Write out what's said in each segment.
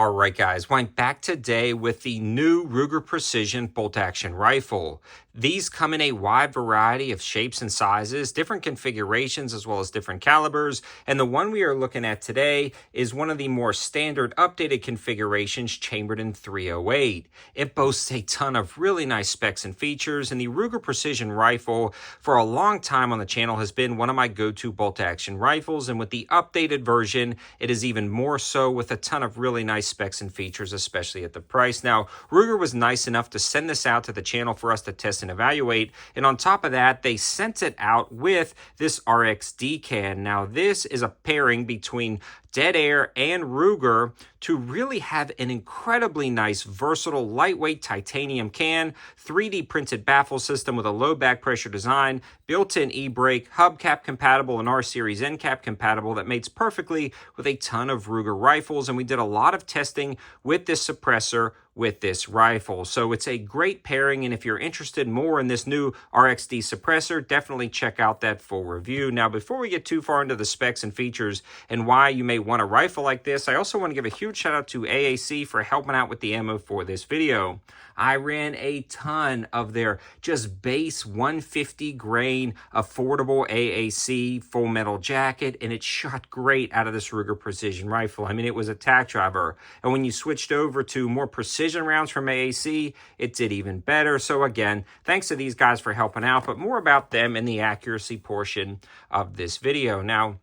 All right, guys, I'm back today with the new Ruger Precision bolt-action rifle. These come in a wide variety of shapes and sizes, different configurations, as well as different calibers. And the one we are looking at today is one of the more standard updated configurations, chambered in .308. It boasts a ton of really nice specs and features, and the Ruger Precision rifle for a long time on the channel has been one of my go-to bolt-action rifles. And with the updated version, it is even more so, with a ton of really nice specs and features, especially at the price. Now, Ruger was nice enough to send this out to the channel for us to test and evaluate, and on top of that, they sent it out with this RXD can. Now, this is a pairing between Dead Air and Ruger to really have an incredibly nice, versatile, lightweight titanium can, 3D printed baffle system with a low back pressure design, built-in e-brake, hubcap compatible and R-Series end cap compatible that mates perfectly with a ton of Ruger rifles. And we did a lot of testing with this suppressor with this rifle. So it's a great pairing, and if you're interested more in this new RXD suppressor, definitely check out that full review. Now, before we get too far into the specs and features and why you may want a rifle like this, I also want to give a huge shout out to AAC for helping out with the ammo for this video. I ran a ton of their just base 150 grain affordable AAC full metal jacket, and it shot great out of this Ruger Precision rifle. I mean, it was a tack driver, and when you switched over to more precision rounds from AAC, it did even better. So again, thanks to these guys for helping out, but more about them in the accuracy portion of this video. Now,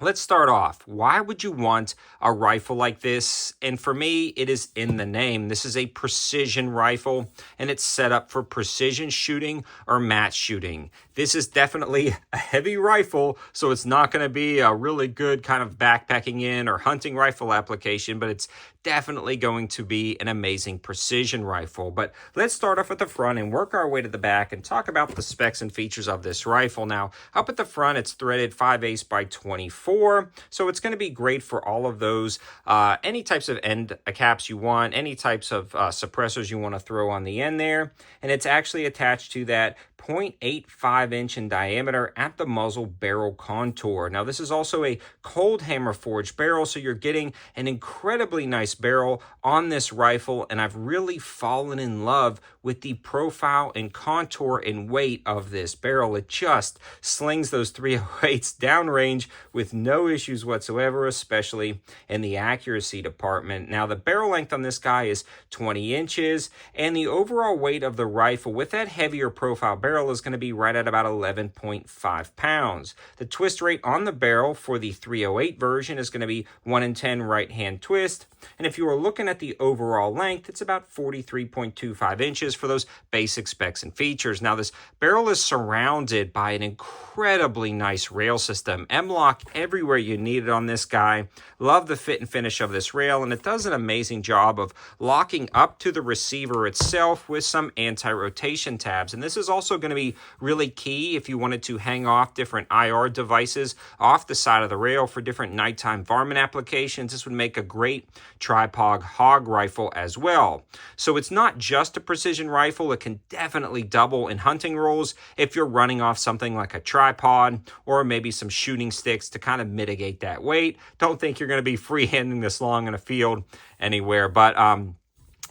let's start off. Why would you want a rifle like this? And for me, it is in the name. This is a precision rifle, and it's set up for precision shooting or match shooting. This is definitely a heavy rifle, so it's not going to be a really good kind of backpacking in or hunting rifle application, but it's definitely going to be an amazing precision rifle. But let's start off at the front and work our way to the back and talk about the specs and features of this rifle. Now, up at the front, it's threaded 5/8 by 24, so it's going to be great for all of those, any types of end caps you want, any types of suppressors you want to throw on the end there. And it's actually attached to that 0.85 inch in diameter at the muzzle barrel contour. Now, this is also a cold hammer forged barrel, so you're getting an incredibly nice barrel on this rifle, and I've really fallen in love with the profile and contour and weight of this barrel. It just slings those 308s downrange with no issues whatsoever, especially in the accuracy department. Now, the barrel length on this guy is 20 inches, and the overall weight of the rifle with that heavier profile barrel is going to be right at about 11.5 pounds. The twist rate on the barrel for the 308 version is going to be 1 in 10 right hand twist. And if you are looking at the overall length, it's about 43.25 inches for those basic specs and features. Now, this barrel is surrounded by an incredibly nice rail system. M-LOK everywhere you need it on this guy. Love the fit and finish of this rail, and it does an amazing job of locking up to the receiver itself with some anti-rotation tabs. And this is also going to be really key if you wanted to hang off different IR devices off the side of the rail for different nighttime varmint applications. This would make a great tripod hog rifle as well. So it's not just a precision rifle. It can definitely double in hunting roles if you're running off something like a tripod or maybe some shooting sticks to kind of mitigate that weight. Don't think you're going to be freehanding this long in a field anywhere, but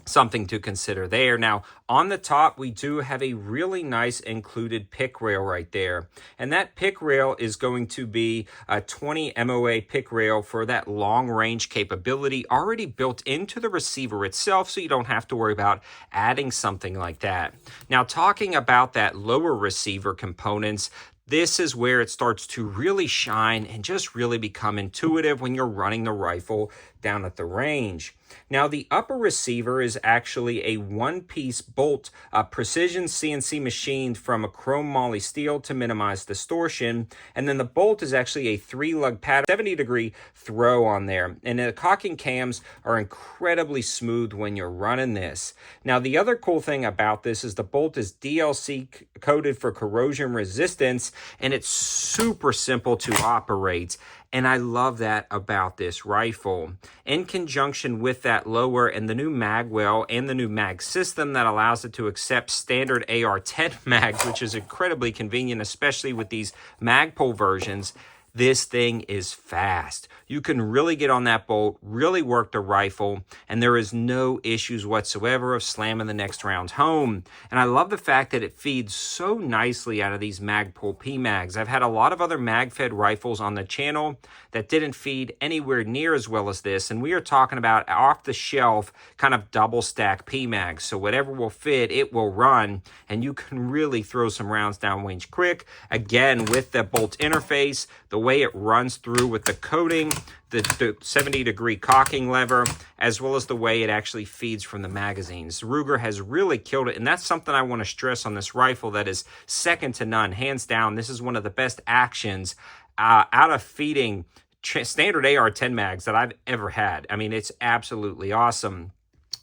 something to consider there. Now, on the top, we do have a really nice included pick rail right there. And that pick rail is going to be a 20 MOA pick rail for that long range capability already built into the receiver itself, so you don't have to worry about adding something like that. Now, talking about that lower receiver components, this is where it starts to really shine and just really become intuitive when you're running the rifle down at the range. Now, the upper receiver is actually a one-piece bolt, precision CNC machined from a chrome moly steel to minimize distortion. And then the bolt is actually a 3-lug pattern, 70-degree throw on there. And the cocking cams are incredibly smooth when you're running this. Now, the other cool thing about this is the bolt is DLC coated for corrosion resistance, and it's super simple to operate. And I love that about this rifle. In conjunction with that lower and the new mag well and the new mag system that allows it to accept standard AR-10 mags, which is incredibly convenient, especially with these Magpul versions, This thing is fast. You can really get on that bolt, really work the rifle, and there is no issues whatsoever of slamming the next round home. And I love the fact that it feeds so nicely out of these Magpul PMags. I've had a lot of other mag-fed rifles on the channel that didn't feed anywhere near as well as this, and we are talking about off-the-shelf kind of double-stack PMags. So whatever will fit, it will run, and you can really throw some rounds downrange quick. Again, with the bolt interface, the way it runs through with the coating, the 70-degree cocking lever, as well as the way it actually feeds from the magazines. Ruger has really killed it, and that's something I want to stress on this rifle that is second to none. Hands down, this is one of the best actions out of feeding standard AR-10 mags that I've ever had. I mean, it's absolutely awesome.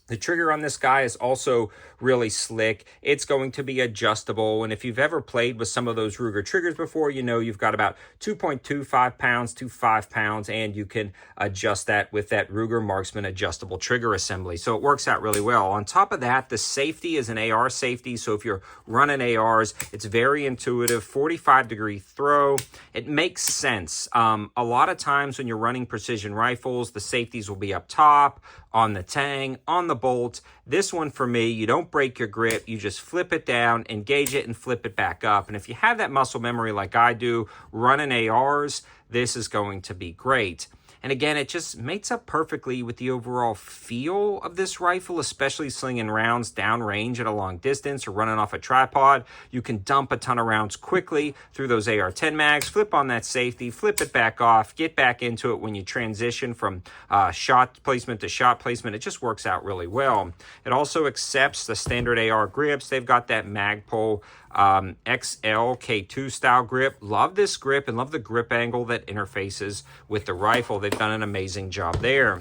The trigger on this guy is also really slick. It's going to be adjustable, and if you've ever played with some of those Ruger triggers before, you know you've got about 2.25 pounds to 5 pounds, and you can adjust that with that Ruger Marksman adjustable trigger assembly. So it works out really well. On top of that, the safety is an AR safety, so if you're running ARs, it's very intuitive. 45-degree throw. It makes sense. A lot of times when you're running precision rifles, the safeties will be up top, on the tang, on the bolt. This one for me, you don't break your grip, you just flip it down, engage it, and flip it back up. And if you have that muscle memory like I do, running ARs, this is going to be great. And again, it just mates up perfectly with the overall feel of this rifle, especially slinging rounds downrange at a long distance or running off a tripod. You can dump a ton of rounds quickly through those AR-10 mags, flip on that safety, flip it back off, get back into it when you transition from shot placement to shot placement. It just works out really well. It also accepts the standard AR grips. They've got that Magpul XL K2 style grip. Love this grip and love the grip angle that interfaces with the rifle. They've done an amazing job there.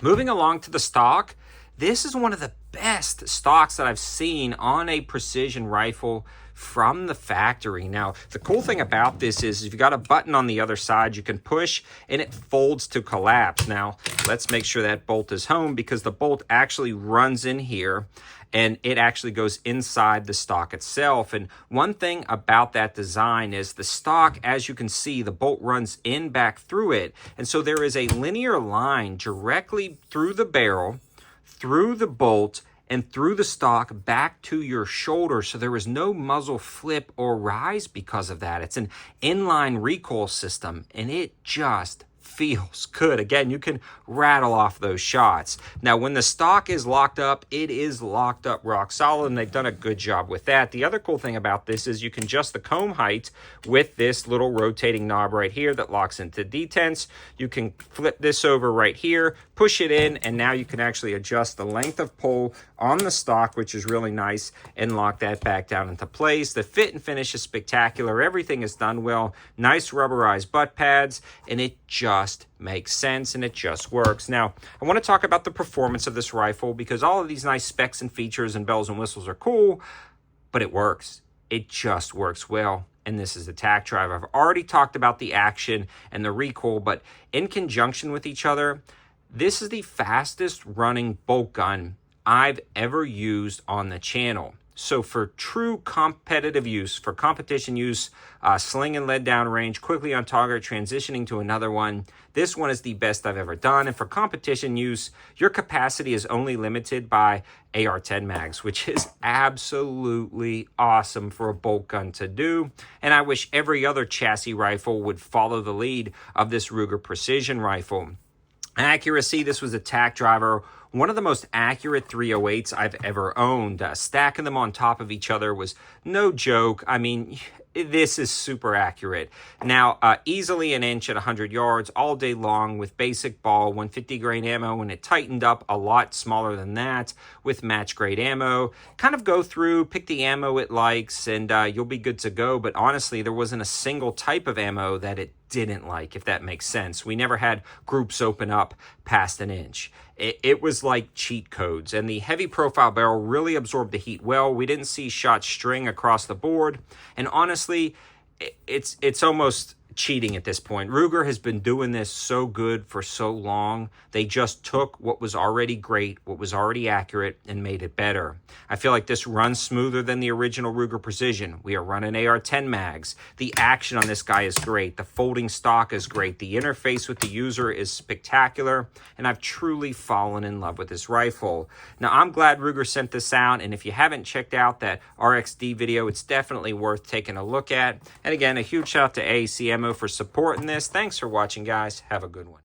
Moving along to the stock, this is one of the best stocks that I've seen on a precision rifle from the factory. Now, the cool thing about this is if you got a button on the other side, you can push and it folds to collapse. Now, let's make sure that bolt is home because the bolt actually runs in here and it actually goes inside the stock itself. And one thing about that design is the stock, as you can see, the bolt runs in back through it. And so there is a linear line directly through the barrel, through the bolt, and through the stock back to your shoulder. So there is no muzzle flip or rise because of that. It's an inline recoil system, and it just feels good. Again, you can rattle off those shots. Now, when the stock is locked up, it is locked up rock solid, and they've done a good job with that. The other cool thing about this is you can adjust the comb height with this little rotating knob right here that locks into detents. You can flip this over right here, push it in, and now you can actually adjust the length of pull on the stock, which is really nice, and lock that back down into place. The fit and finish is spectacular. Everything is done well. Nice rubberized butt pads, and it just makes sense and it just works. Now, I want to talk about the performance of this rifle because all of these nice specs and features and bells and whistles are cool, but it works. It just works well. And this is the tack drive. I've already talked about the action and the recoil, but in conjunction with each other, this is the fastest running bolt gun I've ever used on the channel. So for true competitive use, for competition use, sling and lead down range, quickly on target, transitioning to another one, this one is the best I've ever done. And for competition use, your capacity is only limited by AR-10 mags, which is absolutely awesome for a bolt gun to do. And I wish every other chassis rifle would follow the lead of this Ruger Precision rifle. Accuracy, this was a tack driver, one of the most accurate 308s I've ever owned. Stacking them on top of each other was no joke. I mean, this is super accurate. Now, easily an inch at 100 yards all day long with basic ball, 150 grain ammo, and it tightened up a lot smaller than that with match grade ammo. Kind of go through, pick the ammo it likes, and you'll be good to go. But honestly, there wasn't a single type of ammo that it didn't like, if that makes sense. We never had groups open up past an inch. It was like cheat codes, and the heavy profile barrel really absorbed the heat well. We didn't see shots string across the board, and honestly, it's almost cheating at this point. Ruger has been doing this so good for so long. They just took what was already great, what was already accurate, and made it better. I feel like this runs smoother than the original Ruger Precision. We are running AR-10 mags. The action on this guy is great. The folding stock is great. The interface with the user is spectacular, and I've truly fallen in love with this rifle. Now, I'm glad Ruger sent this out, and if you haven't checked out that RXD video, it's definitely worth taking a look at. And again, a huge shout out to AAC Ammo for supporting this. Thanks for watching, guys. Have a good one.